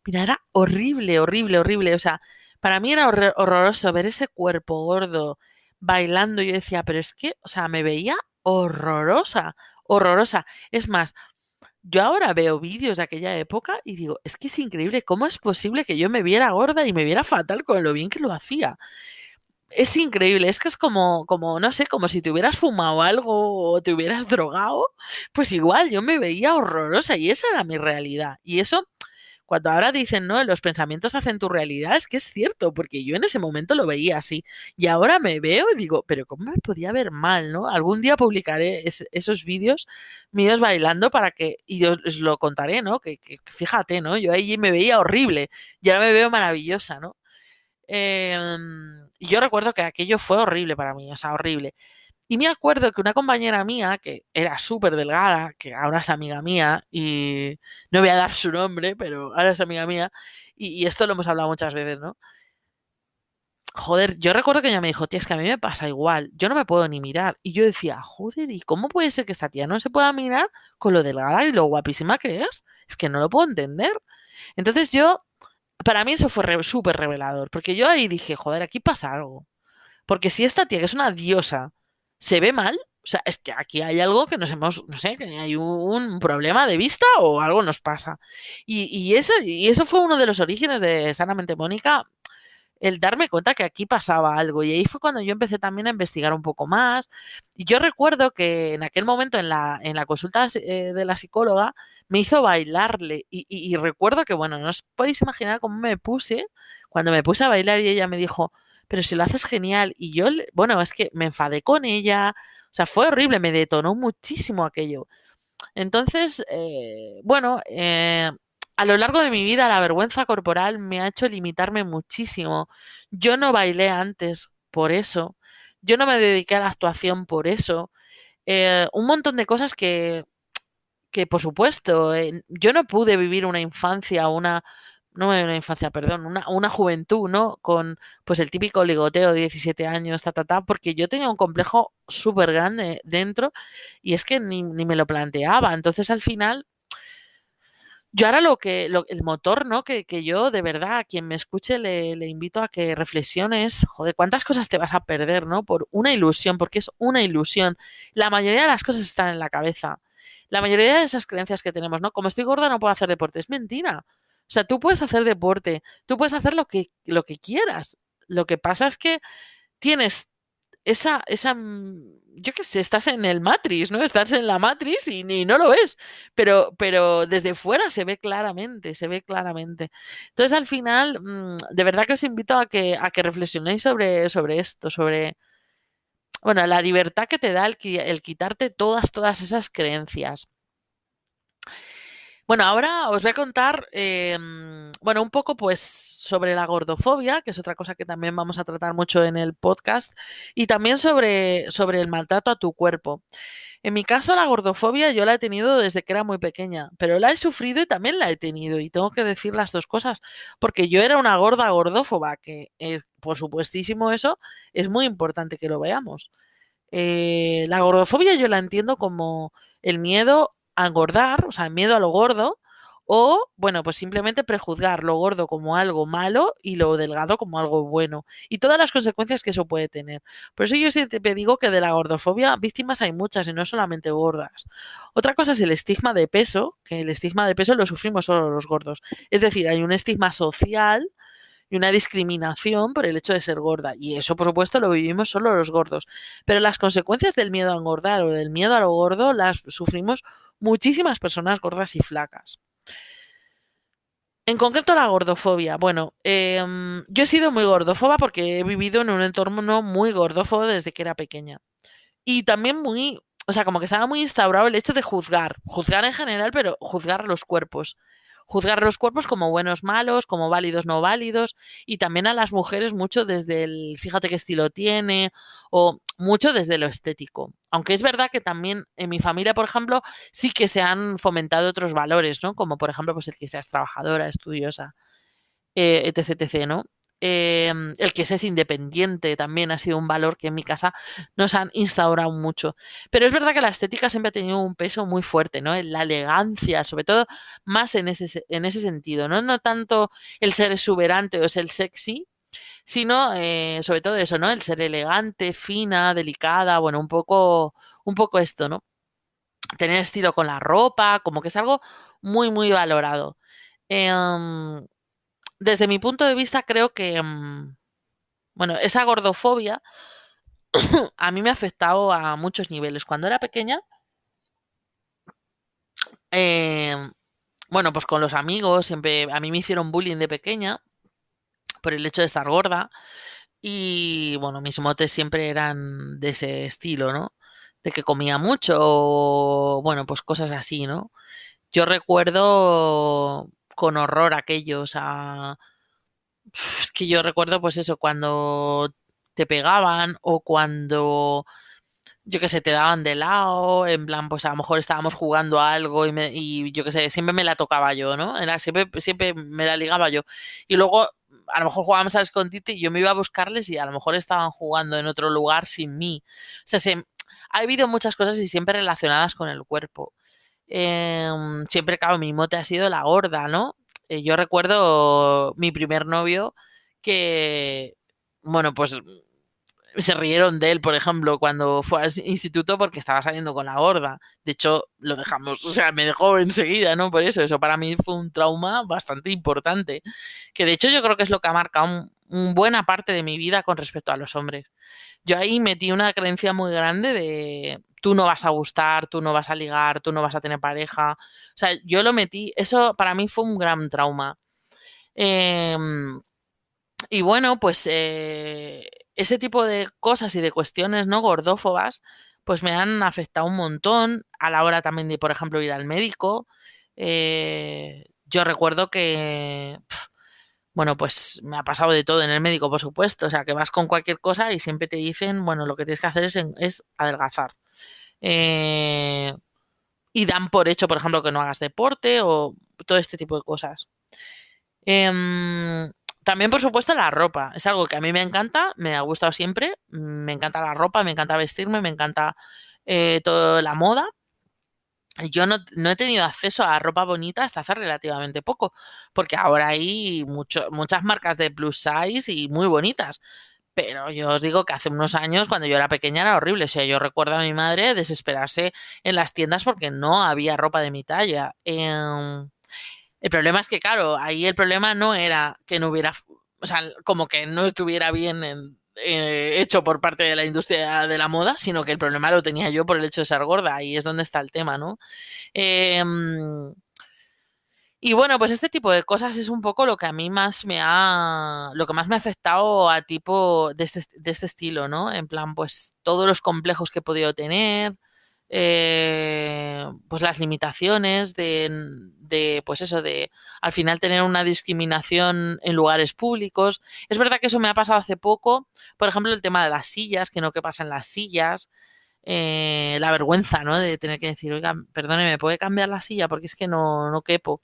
Mira, era horrible, horrible, horrible, o sea, para mí era horroroso ver ese cuerpo gordo bailando, yo decía, pero es que, o sea, me veía horrorosa, horrorosa. Es más, Yo ahora veo vídeos de aquella época y digo, es que es increíble, ¿cómo es posible que yo me viera gorda y me viera fatal con lo bien que lo hacía? Es increíble, es que es como, no sé, como si te hubieras fumado algo o te hubieras drogado, pues igual yo me veía horrorosa y esa era mi realidad. Y eso, cuando ahora dicen, ¿no? Los pensamientos hacen tu realidad, es que es cierto, porque yo en ese momento lo veía así. Y ahora me veo y digo, pero ¿cómo me podía ver mal, ¿no? Algún día publicaré esos vídeos míos bailando para que, y yo os lo contaré, ¿no? Que fíjate, ¿no? Yo ahí me veía horrible y ahora me veo maravillosa, ¿no? Y yo recuerdo que aquello fue horrible para mí, o sea, horrible. Y me acuerdo que una compañera mía, que era súper delgada, que ahora es amiga mía, y no voy a dar su nombre, pero ahora es amiga mía, y esto lo hemos hablado muchas veces, ¿no? Joder, yo recuerdo que ella me dijo, tía, es que a mí me pasa igual, yo no me puedo ni mirar. Y yo decía, joder, ¿y cómo puede ser que esta tía no se pueda mirar con lo delgada y lo guapísima que es? Es que no lo puedo entender. Entonces yo, para mí eso fue súper revelador, porque yo ahí dije, joder, aquí pasa algo. Porque si esta tía, que es una diosa, se ve mal, o sea, es que aquí hay algo que nos hemos, no sé, que hay un problema de vista o algo nos pasa. Y eso fue uno de los orígenes de Sanamente Mónica, el darme cuenta que aquí pasaba algo. Y ahí fue cuando yo empecé también a investigar un poco más. Y yo recuerdo que en aquel momento en la consulta de la psicóloga me hizo bailarle. Y recuerdo que, bueno, no os podéis imaginar cómo me puse cuando me puse a bailar y ella me dijo, pero si lo haces genial. Y yo, bueno, es que me enfadé con ella. O sea, fue horrible, me detonó muchísimo aquello. Entonces, bueno, a lo largo de mi vida la vergüenza corporal me ha hecho limitarme muchísimo. Yo no bailé antes por eso. Yo no me dediqué a la actuación por eso. Un montón de cosas que por supuesto, yo no pude vivir una infancia, no una infancia, perdón, una juventud, ¿no? Con pues el típico ligoteo de 17 años, porque yo tenía un complejo súper grande dentro y es que ni me lo planteaba. Entonces al final, yo ahora el motor, ¿no? Que yo de verdad, a quien me escuche le invito a que reflexiones, joder, cuántas cosas te vas a perder, ¿no? Por una ilusión, porque es una ilusión. La mayoría de las cosas están en la cabeza. La mayoría de esas creencias que tenemos, ¿no? Como estoy gorda no puedo hacer deporte, es mentira. O sea, tú puedes hacer deporte, tú puedes hacer lo que quieras. Lo que pasa es que tienes yo qué sé, estás en el Matrix, ¿no? Estás en la Matrix y ni no lo ves, pero desde fuera se ve claramente, se ve claramente. Entonces, al final, de verdad que os invito a que reflexionéis sobre esto, bueno, la libertad que te da el quitarte todas esas creencias. Bueno, ahora os voy a contar, bueno, un poco pues sobre la gordofobia, que es otra cosa que también vamos a tratar mucho en el podcast, y también sobre el maltrato a tu cuerpo. En mi caso, la gordofobia yo la he tenido desde que era muy pequeña, pero la he sufrido y también la he tenido, y tengo que decir las dos cosas, porque yo era una gorda gordófoba, que por supuestísimo eso es muy importante que lo veamos. La gordofobia yo la entiendo como el miedo a engordar, o sea, el miedo a lo gordo, o, bueno, pues simplemente prejuzgar lo gordo como algo malo y lo delgado como algo bueno, y todas las consecuencias que eso puede tener. Por eso yo siempre digo que de la gordofobia víctimas hay muchas y no solamente gordas. Otra cosa es el estigma de peso, que el estigma de peso lo sufrimos solo los gordos. Es decir, hay un estigma social y una discriminación por el hecho de ser gorda. Y eso, por supuesto, lo vivimos solo los gordos. Pero las consecuencias del miedo a engordar o del miedo a lo gordo las sufrimos muchísimas personas gordas y flacas. En concreto, la gordofobia. Bueno, yo he sido muy gordófoba porque he vivido en un entorno muy gordófobo desde que era pequeña. Y también o sea, como que estaba muy instaurado el hecho de juzgar en general, pero juzgar los cuerpos. Juzgar los cuerpos como buenos, malos, como válidos, no válidos, y también a las mujeres mucho desde fíjate qué estilo tiene, o mucho desde lo estético. Aunque es verdad que también en mi familia, por ejemplo, sí que se han fomentado otros valores, ¿no? Como por ejemplo, pues el que seas trabajadora, estudiosa, etc, etc, ¿no? El que seas independiente también ha sido un valor que en mi casa nos han instaurado mucho. Pero es verdad que la estética siempre ha tenido un peso muy fuerte, ¿no? La elegancia, sobre todo más en ese sentido, ¿no? No tanto el ser exuberante o el sexy, sino sobre todo eso, ¿no? El ser elegante, fina, delicada, bueno, un poco esto, ¿no? tener estilo con la ropa, como que es algo muy, muy valorado. Em, Desde mi punto de vista, creo que, bueno, esa gordofobia a mí me ha afectado a muchos niveles. Cuando era pequeña, em, bueno, pues con los amigos, siempre a mí me hicieron bullying de pequeña por el hecho de estar gorda y, bueno, mis motes siempre eran de ese estilo, ¿no? De que comía mucho o, bueno, pues cosas así, ¿no? Yo recuerdo con horror aquello, o sea, es que yo recuerdo pues eso, cuando te pegaban o cuando, yo qué sé, te daban de lado, en plan, pues a lo mejor estábamos jugando a algo y yo qué sé, siempre me la tocaba yo, ¿no? Siempre me la ligaba yo. Y luego a lo mejor jugábamos al escondite y yo me iba a buscarles y a lo mejor estaban jugando en otro lugar sin mí. O sea, ha habido muchas cosas y siempre relacionadas con el cuerpo. Siempre, claro, mi mote ha sido la gorda, ¿no? Yo recuerdo mi primer novio que, bueno, pues se rieron de él, por ejemplo, cuando fue al instituto porque estaba saliendo con la gorda. De hecho, lo dejamos, o sea, me dejó enseguida, ¿no? Por eso para mí fue un trauma bastante importante, que de hecho yo creo que es lo que ha marcado buena parte de mi vida con respecto a los hombres. Yo ahí metí una creencia muy grande de tú no vas a gustar, tú no vas a ligar, tú no vas a tener pareja. O sea, yo lo metí, eso para mí fue un gran trauma. Em, y bueno, pues ese tipo de cosas y de cuestiones no gordófobas, pues me han afectado un montón a la hora también de, por ejemplo, ir al médico. Yo recuerdo que, bueno, pues me ha pasado de todo en el médico, por supuesto. O sea, que vas con cualquier cosa y siempre te dicen, bueno, lo que tienes que hacer es adelgazar. Eh, y dan por hecho, por ejemplo, que no hagas deporte o todo este tipo de cosas. Em, También, por supuesto, la ropa. Es algo que a mí me encanta, me ha gustado siempre. Me encanta la ropa, me encanta vestirme, me encanta toda la moda. Yo no he tenido acceso a ropa bonita hasta hace relativamente poco, porque ahora hay muchas marcas de plus size y muy bonitas. Pero yo os digo que hace unos años, cuando yo era pequeña, era horrible. O sea, yo recuerdo a mi madre desesperarse en las tiendas porque no había ropa de mi talla. El problema es que, claro, ahí el problema no era que no hubiera, o sea, como que no estuviera bien hecho por parte de la industria de la moda, sino que el problema lo tenía yo por el hecho de ser gorda. Ahí es donde está el tema, ¿no? Em, y bueno, pues este tipo de cosas es un poco lo que a mí lo que más me ha afectado a tipo de este estilo, ¿no? En plan, pues todos los complejos que he podido tener, pues las limitaciones pues eso, de al final tener una discriminación en lugares públicos. Es verdad que eso me ha pasado hace poco, por ejemplo, el tema de las sillas, que no que pasan las sillas la vergüenza, ¿no? De tener que decir, oiga, perdone, ¿me puede cambiar la silla? Porque es que no quepo.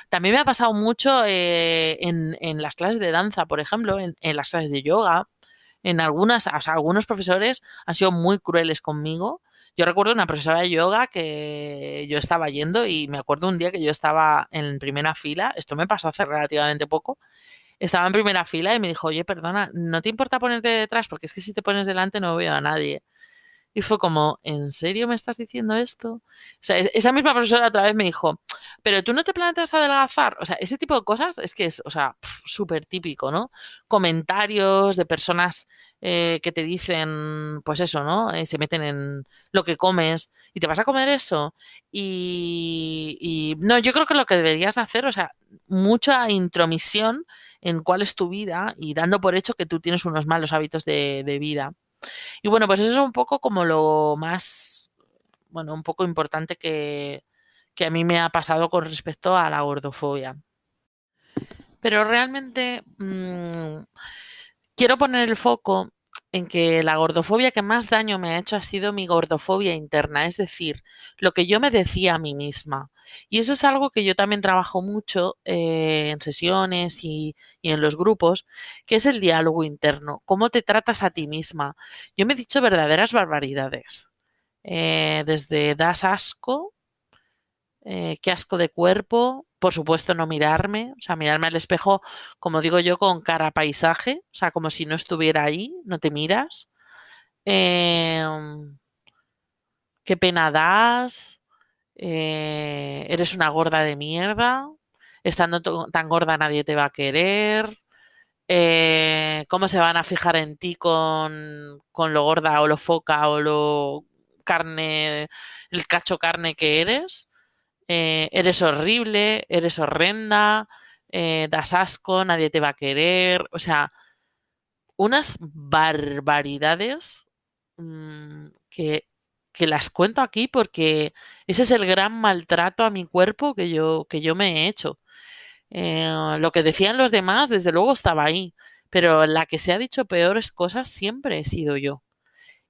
También me ha pasado mucho en las clases de danza, por ejemplo, en las clases de yoga. En algunas, o sea, algunos profesores han sido muy crueles conmigo. Yo recuerdo una profesora de yoga que yo estaba yendo y me acuerdo un día que yo estaba en primera fila, esto me pasó hace relativamente poco, estaba en primera fila y me dijo, oye, perdona, ¿no te importa ponerte detrás? Porque es que si te pones delante no veo a nadie. Y fue como, ¿en serio me estás diciendo esto? O sea, esa misma profesora otra vez me dijo, pero tú no te planteas adelgazar. O sea, ese tipo de cosas es que es, o sea, súper típico, ¿no? Comentarios de personas que te dicen, pues eso, ¿no? Se meten en lo que comes y te vas a comer eso. No, yo creo que lo que deberías hacer, o sea, mucha intromisión en cuál es tu vida y dando por hecho que tú tienes unos malos hábitos de vida. Y bueno, pues eso es un poco como lo más, bueno, un poco importante que a mí me ha pasado con respecto a la gordofobia. Pero realmente quiero poner el foco en que la gordofobia que más daño me ha hecho ha sido mi gordofobia interna, es decir, lo que yo me decía a mí misma. Y eso es algo que yo también trabajo mucho en sesiones y en los grupos, que es el diálogo interno, cómo te tratas a ti misma. Yo me he dicho verdaderas barbaridades, desde das asco, qué asco de cuerpo, por supuesto no mirarme, o sea, mirarme al espejo, como digo yo, con cara a paisaje, o sea, como si no estuviera ahí, no te miras. Eh, Qué pena das. eres una gorda de mierda, estando tan gorda nadie te va a querer, cómo se van a fijar en ti con lo gorda o lo foca o lo carne, el cacho carne que eres. Eres horrible, eres horrenda, das asco, nadie te va a querer. O sea, unas barbaridades que las cuento aquí porque ese es el gran maltrato a mi cuerpo que yo me he hecho. Lo que decían los demás, desde luego estaba ahí, pero la que se ha dicho peores cosas siempre he sido yo.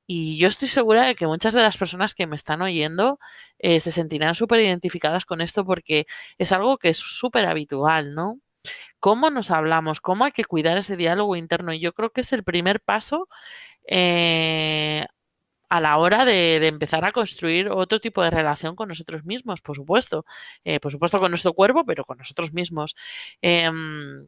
Y yo estoy segura de que muchas de las personas que me están oyendo se sentirán súper identificadas con esto porque es algo que es súper habitual, ¿no? Cómo nos hablamos, cómo hay que cuidar ese diálogo interno. Y yo creo que es el primer paso eh, a la hora de empezar a construir otro tipo de relación con nosotros mismos, por supuesto. Por supuesto con nuestro cuerpo, pero con nosotros mismos. Em,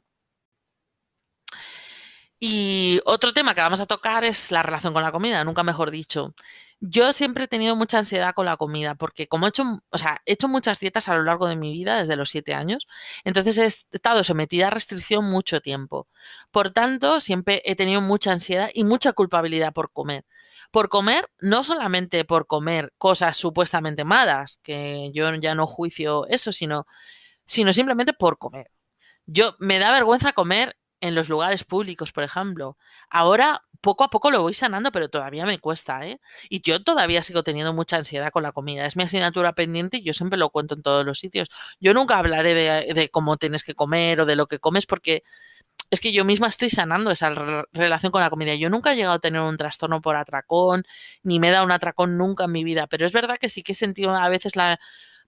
y otro tema que vamos a tocar es la relación con la comida, nunca mejor dicho. Yo siempre he tenido mucha ansiedad con la comida, porque como he hecho, o sea, he hecho muchas dietas a lo largo de mi vida, desde los 7 años, entonces he estado sometida a restricción mucho tiempo. Por tanto, siempre he tenido mucha ansiedad y mucha culpabilidad por comer. Por comer, no solamente por comer cosas supuestamente malas, que yo ya no juicio eso, sino simplemente por comer. Yo me da vergüenza comer en los lugares públicos, por ejemplo. Ahora, poco a poco lo voy sanando, pero todavía me cuesta, ¿eh? Y yo todavía sigo teniendo mucha ansiedad con la comida. Es mi asignatura pendiente y yo siempre lo cuento en todos los sitios. Yo nunca hablaré de cómo tienes que comer o de lo que comes porque es que yo misma estoy sanando esa relación con la comida. Yo nunca he llegado a tener un trastorno por atracón, ni me he dado un atracón nunca en mi vida, pero es verdad que sí que he sentido a veces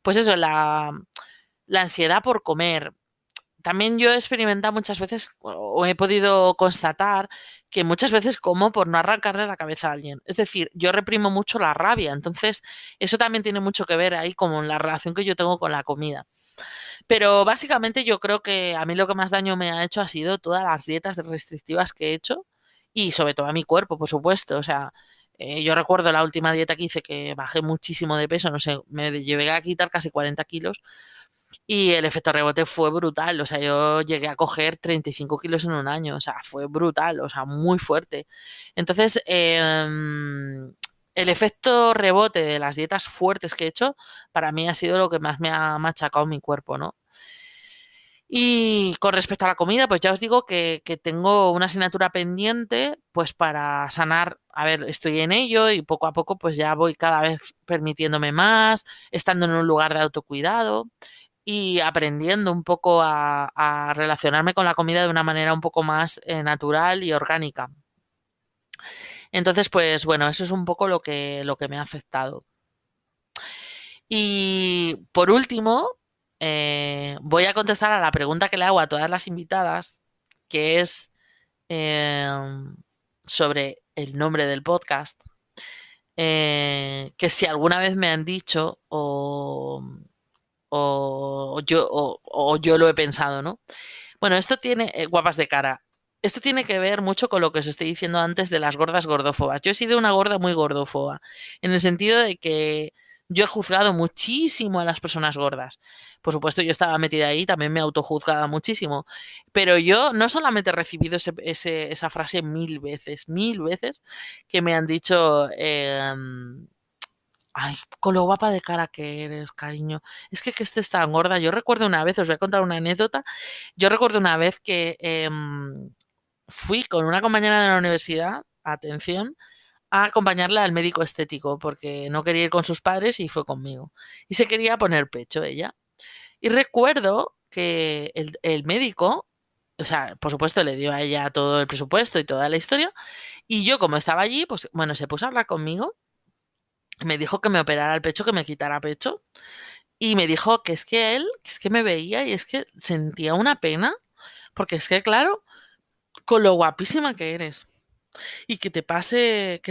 pues eso, la ansiedad por comer. También yo he experimentado muchas veces o he podido constatar que muchas veces como por no arrancarle la cabeza a alguien. Es decir, yo reprimo mucho la rabia, entonces eso también tiene mucho que ver ahí con la relación que yo tengo con la comida. Pero básicamente yo creo que a mí lo que más daño me ha hecho ha sido todas las dietas restrictivas que he hecho y sobre todo a mi cuerpo, por supuesto. O sea, yo recuerdo la última dieta que hice que bajé muchísimo de peso, no sé, me llegué a quitar casi 40 kilos y el efecto rebote fue brutal, o sea, yo llegué a coger 35 kilos en un año, o sea, fue brutal, o sea, muy fuerte. Entonces, el efecto rebote de las dietas fuertes que he hecho, para mí ha sido lo que más me ha machacado mi cuerpo, ¿no? Y con respecto a la comida, pues ya os digo que tengo una asignatura pendiente, pues para sanar, a ver, estoy en ello y poco a poco pues ya voy cada vez permitiéndome más, estando en un lugar de autocuidado y aprendiendo un poco a relacionarme con la comida de una manera un poco más natural y orgánica. Entonces, pues bueno, eso es un poco lo que me ha afectado. Y por último, voy a contestar a la pregunta que le hago a todas las invitadas, que es eh, sobre el nombre del podcast, que si alguna vez me han dicho o yo lo he pensado, ¿no? Bueno, esto tiene, guapas de cara, esto tiene que ver mucho con lo que os estoy diciendo antes de las gordas gordófobas. Yo he sido una gorda muy gordófoba, en el sentido de que yo he juzgado muchísimo a las personas gordas. Por supuesto, yo estaba metida ahí, también me autojuzgaba muchísimo. Pero yo no solamente he recibido esa frase mil veces, que me han dicho, ay, con lo guapa de cara que eres, cariño. Es que estés tan gorda. Yo recuerdo una vez, os voy a contar una anécdota. Yo recuerdo una vez que fui con una compañera de la universidad, atención, a acompañarla al médico estético, porque no quería ir con sus padres y fue conmigo. Y se quería poner pecho ella. Y recuerdo que el médico, o sea, por supuesto le dio a ella todo el presupuesto y toda la historia. Y yo, como estaba allí, pues bueno, se puso a hablar conmigo. Me dijo que me operara el pecho, que me quitara pecho. Y me dijo que es que él, que es que me veía y es que sentía una pena, porque es que, claro, con lo guapísima que eres y que te pase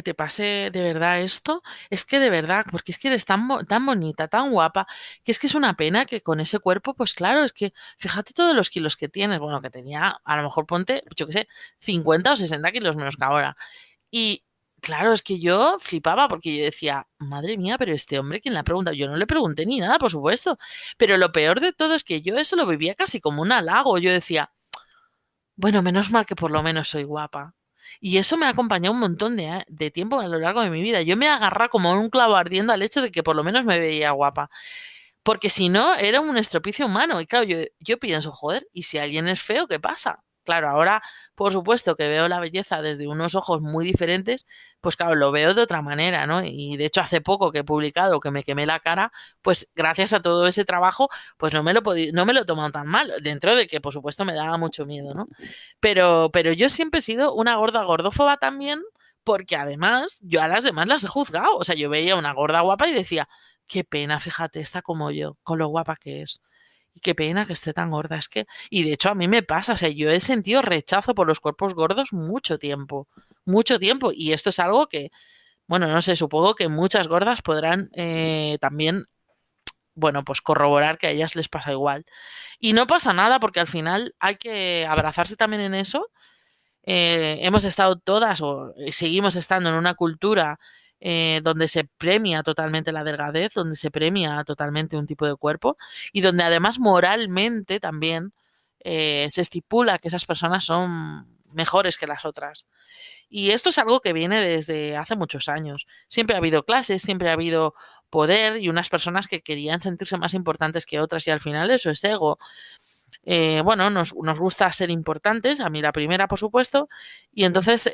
de verdad esto, es que de verdad, porque es que eres tan bonita, tan guapa, que es una pena que con ese cuerpo, pues claro, es que fíjate todos los kilos que tienes, bueno, que tenía, a lo mejor ponte, yo qué sé, 50 o 60 kilos menos que ahora. Y claro, es que yo flipaba porque yo decía, madre mía, pero este hombre, ¿quién le ha preguntado? Yo no le pregunté ni nada, por supuesto. Pero lo peor de todo es que yo eso lo vivía casi como un halago. Yo decía, bueno, menos mal que por lo menos soy guapa. Y eso me ha acompañado un montón de tiempo a lo largo de mi vida. Yo me agarraba como un clavo ardiendo al hecho de que por lo menos me veía guapa. Porque si no, era un estropicio humano. Y claro, yo pienso, joder, ¿y si alguien es feo, qué pasa? Claro, ahora, por supuesto, que veo la belleza desde unos ojos muy diferentes, pues claro, lo veo de otra manera, ¿no? Y de hecho, hace poco que he publicado que me quemé la cara, pues gracias a todo ese trabajo, pues no me lo he tomado tan mal, dentro de que, por supuesto, me daba mucho miedo, ¿no? Pero yo siempre he sido una gorda gordófoba también, porque además yo a las demás las he juzgado. O sea, yo veía una gorda guapa y decía, qué pena, fíjate, está como yo, con lo guapa que es. Y qué pena que esté tan gorda. Es que, y de hecho a mí me pasa, o sea, yo he sentido rechazo por los cuerpos gordos mucho tiempo, mucho tiempo. Y esto es algo que, bueno, no sé, supongo que muchas gordas podrán también, bueno, pues corroborar que a ellas les pasa igual. Y no pasa nada porque al final hay que abrazarse también en eso. Hemos estado todas o seguimos estando en una cultura donde se premia totalmente la delgadez, donde se premia totalmente un tipo de cuerpo y donde además moralmente también se estipula que esas personas son mejores que las otras. Y esto es algo que viene desde hace muchos años. Siempre ha habido clases, siempre ha habido poder y unas personas que querían sentirse más importantes que otras y al final eso es ego. Bueno, nos gusta ser importantes, a mí la primera, por supuesto, y entonces,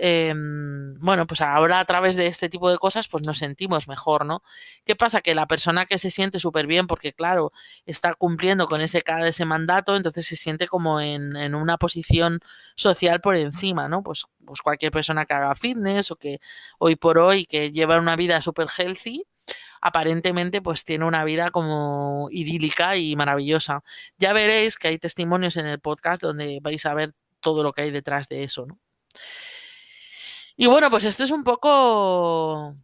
bueno, pues ahora a través de este tipo de cosas, pues nos sentimos mejor, ¿no? ¿Qué pasa? Que la persona que se siente súper bien, porque claro, está cumpliendo con ese mandato, entonces se siente como en una posición social por encima, ¿no? Pues cualquier persona que haga fitness o que hoy por hoy que lleva una vida súper healthy, aparentemente pues tiene una vida como idílica y maravillosa. Ya veréis que hay testimonios en el podcast donde vais a ver todo lo que hay detrás de eso, ¿no? Y bueno, pues esto es un poco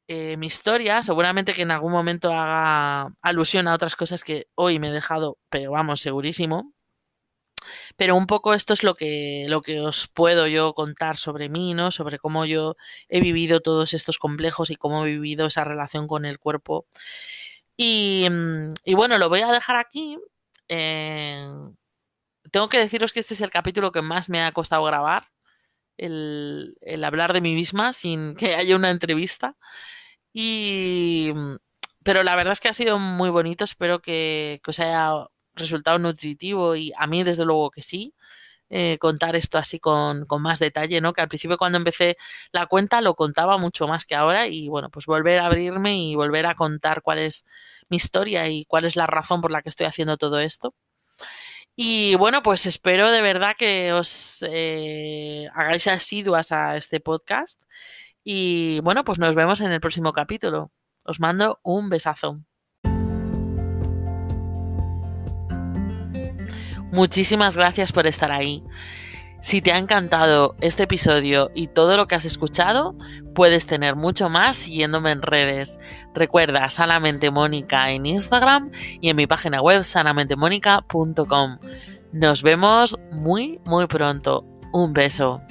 mi historia. Seguramente que en algún momento haga alusión a otras cosas que hoy me he dejado, pero vamos, segurísimo. Pero un poco esto es lo que os puedo yo contar sobre mí, ¿no? Sobre cómo yo he vivido todos estos complejos y cómo he vivido esa relación con el cuerpo. Y bueno, lo voy a dejar aquí. Eh, tengo que deciros que este es el capítulo que más me ha costado grabar, el hablar de mí misma sin que haya una entrevista. Y, pero la verdad es que ha sido muy bonito. Espero que os haya resultado nutritivo y a mí desde luego que sí. Contar esto así con más detalle, ¿no? Que al principio cuando empecé la cuenta lo contaba mucho más que ahora y bueno, pues volver a abrirme y volver a contar cuál es mi historia y cuál es la razón por la que estoy haciendo todo esto. Y bueno, pues espero de verdad que os hagáis asiduas a este podcast y bueno, pues nos vemos en el próximo capítulo. Os mando un besazo. Muchísimas gracias por estar ahí. Si te ha encantado este episodio y todo lo que has escuchado, puedes tener mucho más siguiéndome en redes. Recuerda Sanamente Mónica en Instagram y en mi página web sanamentemónica.com. Nos vemos muy, muy pronto. Un beso.